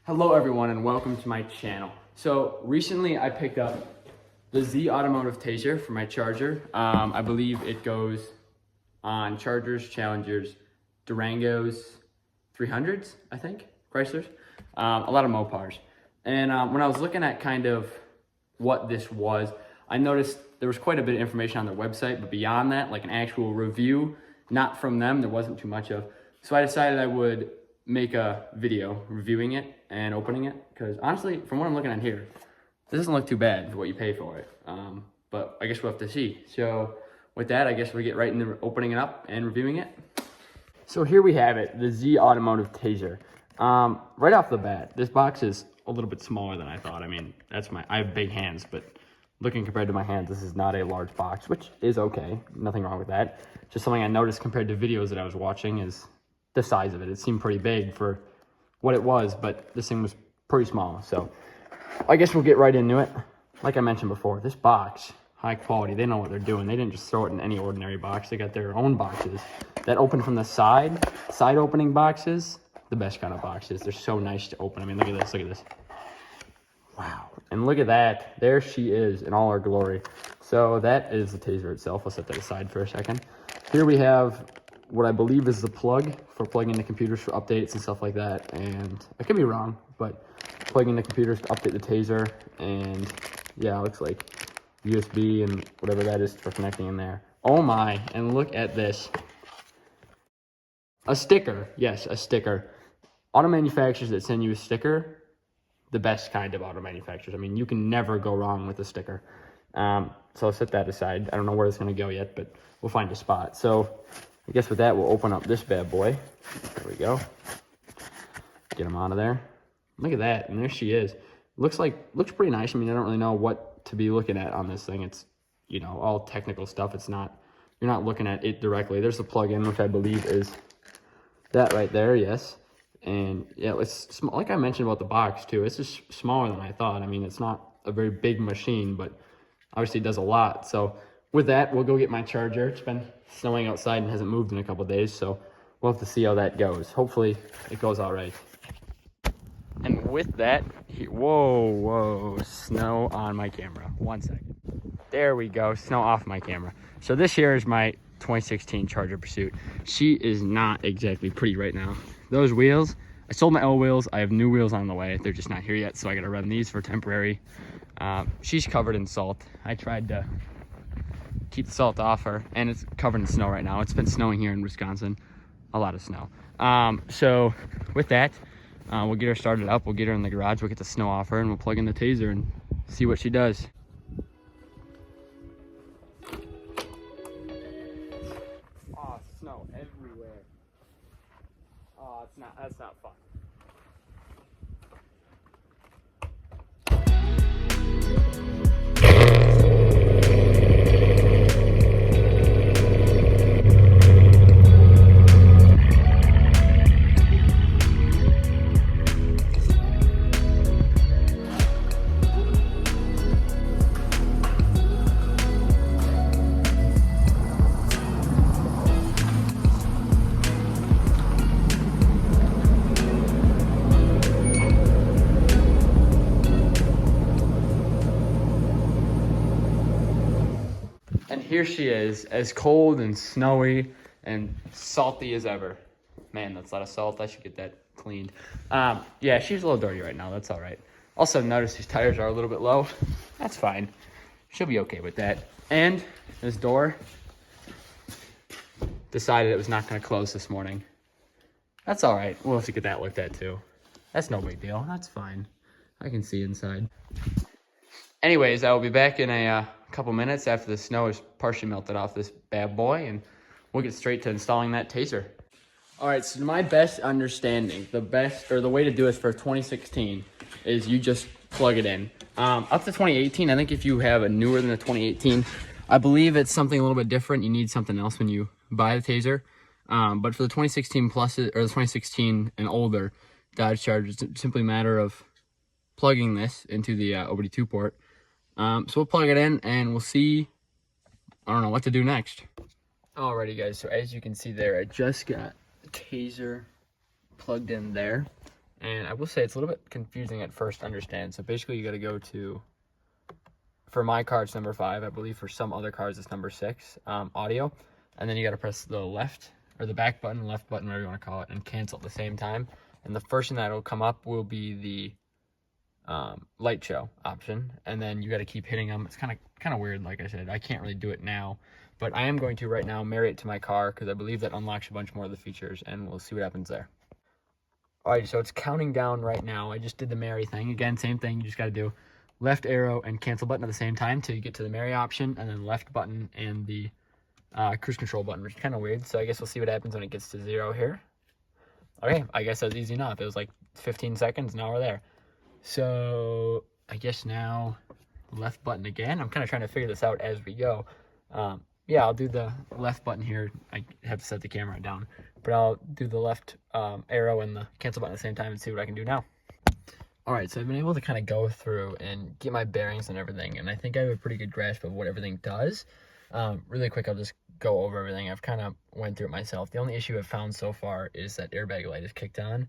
Hello everyone and welcome to my channel. So recently I picked up the ZAutomotive Tazer for my Charger. I believe it goes on Chargers, Challengers, Durangos, 300s, I think, Chryslers, a lot of Mopars. And when I was looking at kind of what this was, I noticed there was quite a bit of information on their website, but beyond that, like an actual review, not from them, there wasn't too much of. So I decided I would make a video reviewing it and opening it, because honestly, from what I'm looking at here, this doesn't look too bad for what you pay for it. But I guess we'll have to see. So with that, I guess we get right into opening it up and reviewing it. So here we have it, the ZAutomotive Tazer. Right off the bat, this box is a little bit smaller than I thought. I mean, I have big hands, but looking compared to my hands, this is not a large box, which is okay. Nothing wrong with that. Just something I noticed compared to videos that I was watching is the size of it. It seemed pretty big for what it was, but this thing was pretty small. So I guess we'll get right into it. Like I mentioned before, this box, high quality. They know what they're doing. They didn't just throw it in any ordinary box. They got their own boxes that open from the side opening boxes, the best kind of boxes. They're so nice to open. I mean, look at this, look at this. Wow. And look at that. There she is in all her glory. So that is the Tazer itself. I'll set that aside for a second. Here we have what I believe is the plug for plugging into computers for updates and stuff like that. And I could be wrong, but plugging into computers to update the Tazer. And yeah, it looks like USB and whatever that is for connecting in there. Oh my, and look at this. A sticker. Yes, a sticker. Auto manufacturers that send you a sticker, the best kind of auto manufacturers. I mean, you can never go wrong with a sticker. So I'll set that aside. I don't know where it's going to go yet, but we'll find a spot. So I guess with that, we'll open up this bad boy. There we go. Get him out of there. Look at that, and there she is. Looks pretty nice. I mean, I don't really know what to be looking at on this thing. It's, you know, all technical stuff. It's not, you're not looking at it directly. There's the plug-in, which I believe is that right there, yes. And yeah, it's like I mentioned about the box too. It's just smaller than I thought. I mean, it's not a very big machine, but obviously it does a lot. So with that, we'll go get my Charger. It's been snowing outside and hasn't moved in a couple of days, so we'll have to see how that goes. Hopefully it goes all right. And with that, whoa, snow on my camera. 1 second. There we go, snow off my camera. So this here is my 2016 Charger Pursuit. She is not exactly pretty right now. Those wheels, I sold my old wheels. I have new wheels on the way. They're just not here yet, so I gotta run these for temporary. She's covered in salt. I tried to keep the salt off her, and it's covered in snow right now. It's been snowing here in Wisconsin, a lot of snow. So with that, we'll get her started up. We'll get her in the garage. We'll get the snow off her, and we'll plug in the Tazer and see what she does. Oh, snow everywhere. Oh, that's not fun. And here she is, as cold and snowy and salty as ever. Man, that's a lot of salt. I should get that cleaned. Yeah, she's a little dirty right now. That's all right. Also, notice these tires are a little bit low. That's fine. She'll be okay with that. And this door decided it was not going to close this morning. That's all right. We'll have to get that looked at too. That's no big deal. That's fine. I can see inside. Anyways, I will be back in a couple minutes after the snow is partially melted off this bad boy, and we'll get straight to installing that Tazer. All right, so to my best understanding, the way to do this for 2016 is you just plug it in. Up to 2018, I think if you have a newer than a 2018, I believe it's something a little bit different. You need something else when you buy the Tazer. But for the 2016 pluses, or the 2016 and older Dodge Charger, it's simply a matter of plugging this into the OBD2 port. So we'll plug it in and we'll see, I don't know what to do next. Alrighty guys, so as you can see there, I just got the Tazer plugged in there. And I will say it's a little bit confusing at first to understand. So basically you got to go to, for my car it's number 5, I believe for some other cars it's number 6, audio, and then you got to press the left or the back button, left button, whatever you want to call it, and cancel at the same time. And the first thing that'll come up will be the light show option, and then you got to keep hitting them. It's kind of weird. Like I said, I can't really do it now, but I am going to right now marry it to my car because I believe that unlocks a bunch more of the features, and we'll see what happens there. Alright, so it's counting down right now. I just did the marry thing. Again, same thing. You just got to do left arrow and cancel button at the same time till you get to the marry option, and then left button and the cruise control button, which is kind of weird. So I guess we'll see what happens when it gets to 0 here. Okay, I guess that's easy enough. It was like 15 seconds, now we're there. So I guess now left button again. I'm kind of trying to figure this out as we go. Yeah, I'll do the left button here. I have to set the camera down, but I'll do the left arrow and the cancel button at the same time and see what I can do now. All right, so I've been able to kind of go through and get my bearings and everything, and I think I have a pretty good grasp of what everything does. Really quick, I'll just go over everything. I've kind of went through it myself. The only issue I've found so far is that airbag light is kicked on.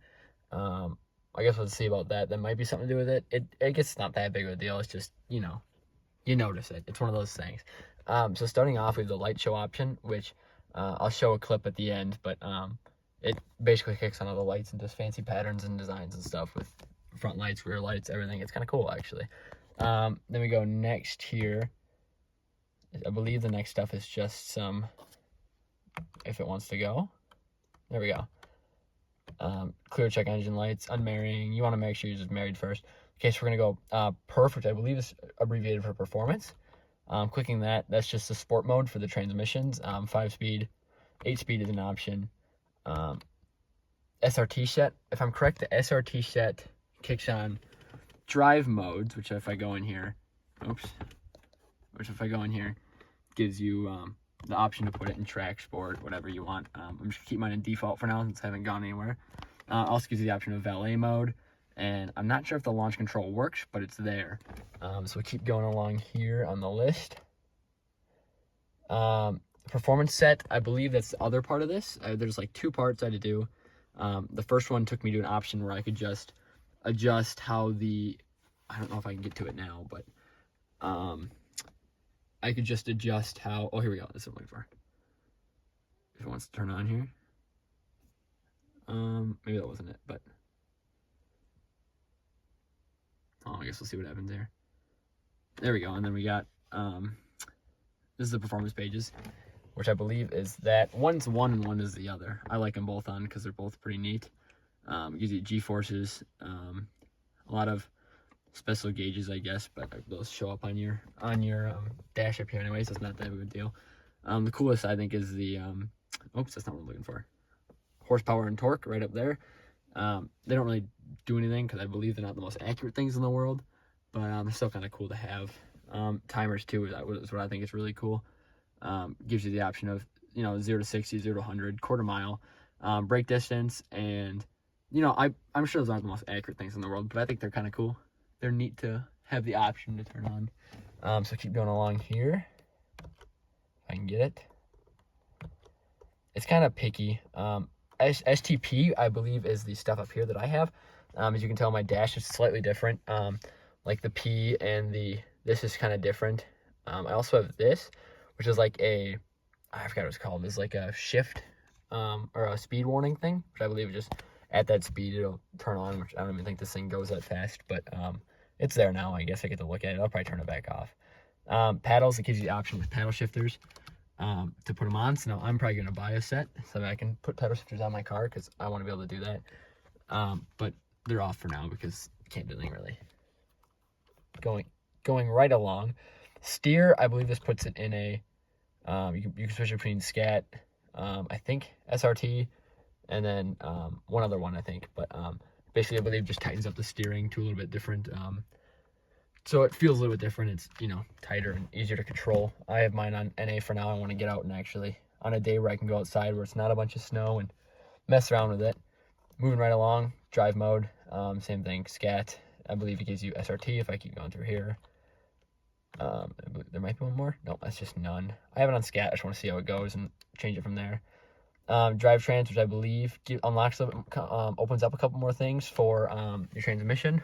I guess we'll see about that. That might be something to do with it. I guess it's not that big of a deal. It's just, you know, you notice it. It's one of those things. So starting off with the light show option, which I'll show a clip at the end, but it basically kicks on all the lights and does fancy patterns and designs and stuff with front lights, rear lights, everything. It's kind of cool, actually. Then we go next here. I believe the next stuff is just some, if it wants to go. There we go. Clear check engine lights, unmarrying. You want to make sure you're just married first. Okay, so we're going to go perf, which I believe is abbreviated for performance. Clicking that, that's just the sport mode for the transmissions. 5-speed, 8-speed is an option. SRT set, if I'm correct, the SRT set kicks on drive modes, which if I go in here, gives you the option to put it in track, sport, whatever you want. I'm just gonna keep mine in default for now since I haven't gone anywhere. Also gives you the option of valet mode, and I'm not sure if the launch control works, but it's there. So we keep going along here on the list. Performance set, I believe that's the other part of this. There's like 2 parts I had to do. The first one took me to an option where I could just adjust how the, I don't know if I can get to it now, but I could just adjust how, oh, here we go, that's what I'm looking for. If it wants to turn on here. Maybe that wasn't it, but I guess we'll see what happens there. There we go, and then we got, this is the performance pages, which I believe is that one's one and one is the other. I like them both on because they're both pretty neat. It gives you G-forces, a lot of special gauges, I guess, but those show up on your dash up here anyways, so it's not that big of a deal. The coolest, I think, is the, oops, that's not what I'm looking for. Horsepower and torque right up there. They don't really do anything because I believe they're not the most accurate things in the world, but they're still kind of cool to have. Timers too is what I think is really cool. Gives you the option of, 0 to 60, 0 to 100, quarter mile, brake distance, and I'm sure those aren't the most accurate things in the world, but I think they're kind of cool. They're neat to have the option to turn on. So keep going along here. If I can get it. It's kind of picky. STP, I believe, is the stuff up here that I have. As you can tell, my dash is slightly different. Like the P and this is kind of different. I also have this, which is like I forgot what it's called. It's like a shift or a speed warning thing, which I believe just at that speed it'll turn on, which I don't even think this thing goes that fast, but it's there now. I guess I get to look at it. I'll probably turn it back off. Paddles, it gives you the option with paddle shifters to put them on. So now I'm probably going to buy a set so that I can put paddle shifters on my car because I want to be able to do that. But they're off for now because I can't do anything really. Going right along. Steer, I believe this puts it in a, you can switch between scat, I think SRT, and then one other one, I think. But basically, I believe just tightens up the steering to a little bit different. So it feels a little bit different. It's, tighter and easier to control. I have mine on NA for now. I want to get out and actually, on a day where I can go outside where it's not a bunch of snow and mess around with it. Moving right along, drive mode, same thing, scat. I believe it gives you SRT if I keep going through here. There might be one more. No, that's just none. I have it on scat. I just want to see how it goes and change it from there. Drivetrans, which I believe unlocks, opens up a couple more things for your transmission,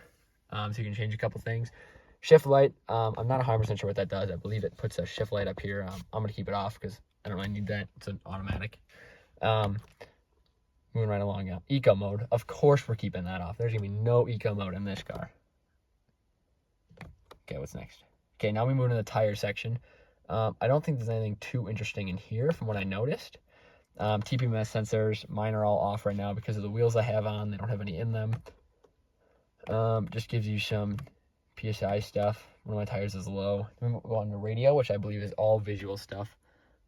so you can change a couple things. Shift light, I'm not 100% sure what that does. I believe it puts a shift light up here. I'm gonna keep it off because I don't really need that. It's an automatic. Moving right along now. Eco mode, of course we're keeping that off. There's gonna be no eco mode in this car. Okay, what's next? Okay, now we move into the tire section. I don't think there's anything too interesting in here from what I noticed. TPMS sensors, mine are all off right now because of the wheels I have on. They don't have any in them. Just gives you some PSI stuff. One of my tires is low. Then we'll go on the radio, which I believe is all visual stuff.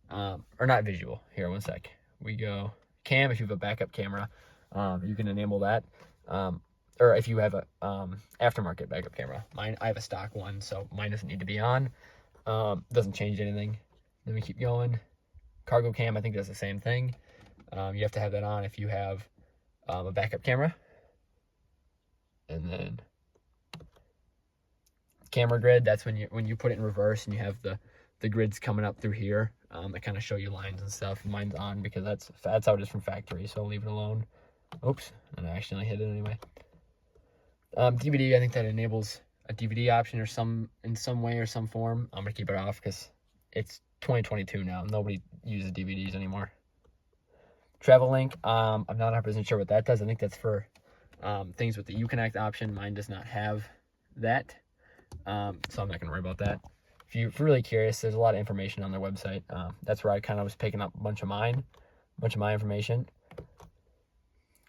Or not visual. Here, one sec. We go cam. If you have a backup camera, you can enable that. Or if you have a aftermarket backup camera. Mine, I have a stock one, so mine doesn't need to be on. Doesn't change anything. Then we keep going. Cargo cam, I think does the same thing. You have to have that on if you have a backup camera. And then camera grid, that's when you put it in reverse and you have the grids coming up through here that kind of show you lines and stuff. Mine's on because that's how it is from factory, so I'll leave it alone. Oops, and I accidentally hit it anyway. DVD, I think that enables a DVD option or in some way or some form. I'm gonna keep it off because it's 2022 now. Nobody uses DVDs anymore. Travel link, I'm not 100% sure what that does. I think that's for things with the Uconnect option. Mine does not have that, so I'm not gonna worry about that. If you're really curious, there's a lot of information on their website. That's where I kind of was picking up a bunch of my information.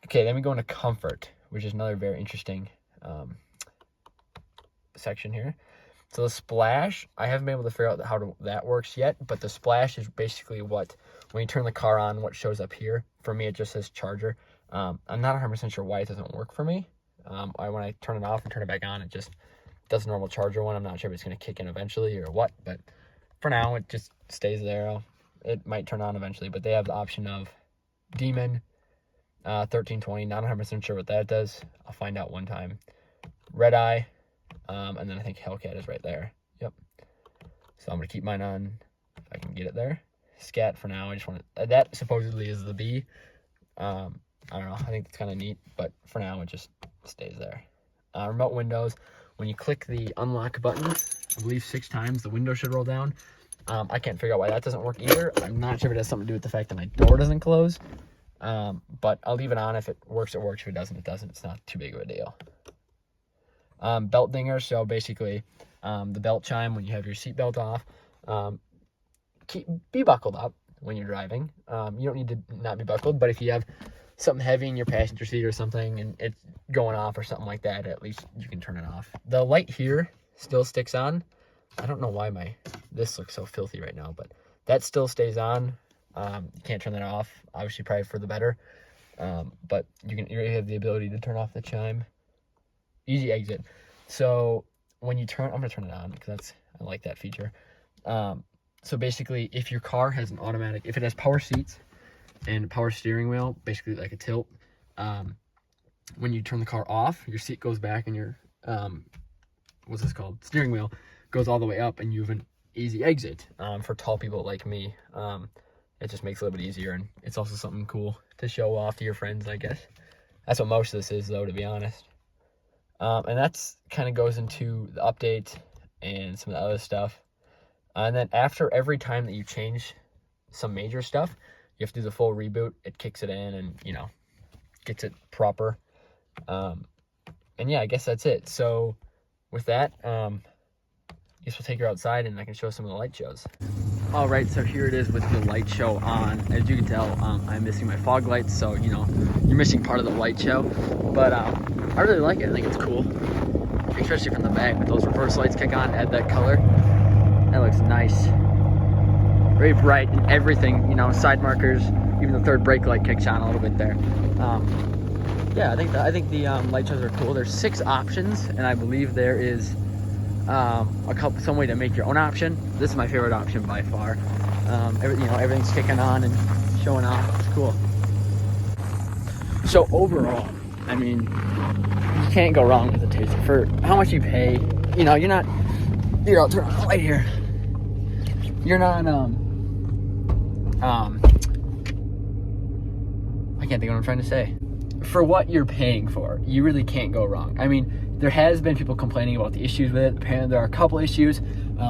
Okay, then we go into comfort, which is another very interesting section here. So the splash, I haven't been able to figure out how that works yet, but the splash is basically when you turn the car on, what shows up here. For me, it just says charger. I'm not 100% sure why it doesn't work for me. When I turn it off and turn it back on, it just does a normal charger one. I'm not sure if it's going to kick in eventually or what, but for now, it just stays there. It might turn on eventually, but they have the option of Demon, 1320, not 100% sure what that does. I'll find out one time. Red Eye, and then I think Hellcat is right there. Yep. So I'm going to keep mine on if I can get it there. Scat for now. I just want to, that supposedly is the B. I don't know. I think it's kind of neat, but for now it just stays there. Remote windows. When you click the unlock button, I believe 6 times, the window should roll down. I can't figure out why that doesn't work either. I'm not sure if it has something to do with the fact that my door doesn't close. But I'll leave it on. If it works, it works. If it doesn't, it doesn't. It's not too big of a deal. Belt dinger. So basically, the belt chime when you have your seatbelt off. Be buckled up when you're driving. You don't need to not be buckled, but if you have something heavy in your passenger seat or something and it's going off or something like that, at least you can turn it off. The light here still sticks on. I don't know why this looks so filthy right now, but that still stays on. You can't turn that off, obviously probably for the better. But you have the ability to turn off the chime. Easy exit. So when you turn, I'm gonna turn it on because I like that feature. So basically, if your car has an automatic, if it has power seats and power steering wheel, basically like a tilt, when you turn the car off, your seat goes back and your what's this called? Steering wheel goes all the way up, and you have an easy exit. For tall people like me, it just makes it a little bit easier, and it's also something cool to show off to your friends, I guess. That's what most of this is, though, to be honest. And that's kind of goes into the update and some of the other stuff. And then after every time that you change some major stuff, you have to do the full reboot. It kicks it in and, gets it proper. And yeah, I guess that's it. So with that, I guess we'll take her outside and I can show some of the light shows. All right, so here it is with the light show on. As you can tell, I'm missing my fog lights, so, you're missing part of the light show. But I really like it. I think it's cool, especially from the back with those reverse lights kick on, add that color. That looks nice. Very bright and everything, side markers, even the third brake light kicks on a little bit there. Yeah, I think the light shows are cool. There's 6 options, and I believe there is some way to make your own option. This is my favorite option by far. Everything's kicking on and showing off. It's cool. So overall, you can't go wrong with the Tazer. For how much you pay, I'll turn on the light here. You're not can't think of what I'm trying to say. For what you're paying for, you really can't go wrong. I mean, there has been people complaining about the issues with it. Apparently there are a couple issues,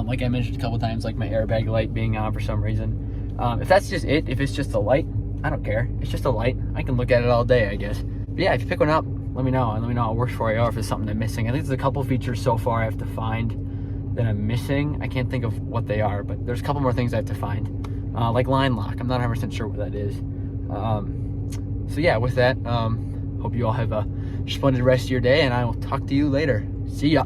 like I mentioned a couple times, like my airbag light being on for some reason. If that's just it, if it's just a light, I don't care. It's just a light. I can look at it all day, I guess. But yeah, if you pick one up, let me know, and let me know how it works for you, or if there's something I'm missing. I think there's a couple features so far I have to find that I'm missing. I can't think of what they are, but there's a couple more things I have to find. Like line lock. I'm not 100% sure what that is. So yeah, with that, hope you all have a splendid rest of your day, and I will talk to you later. See ya.